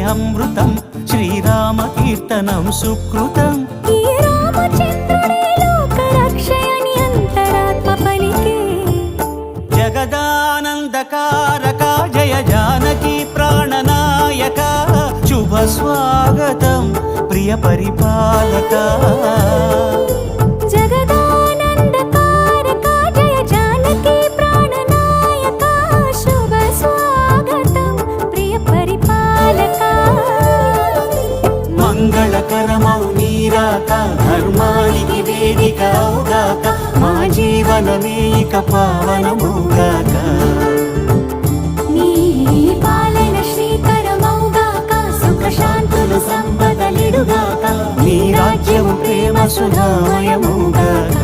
అమృతం శ్రీరామ కీర్తనం సుకృతం ఈ రామచంద్రుడే లోక రక్షయని అంతరాత్మ పలికే జగదానందకారక జయ జానకి ప్రాణనాయక శుభ స్వాగతం ప్రియ పరిపాలక జగదానందకారక జయ జానకి ప్రాణనాయక శుభ స్వాగతం ప్రియ పరిపాలక మంగళకరమౌ నీరాక ధర్మానికి వేదిక అవుగాక మా జీవనమే ఇక పావనమౌగాక నీ పాలన శ్రీకరమౌగాక సుఖ శాంతులు సంపదలిడుగాక నీ రాజ్యము ప్రేమ సుధామయమౌగాక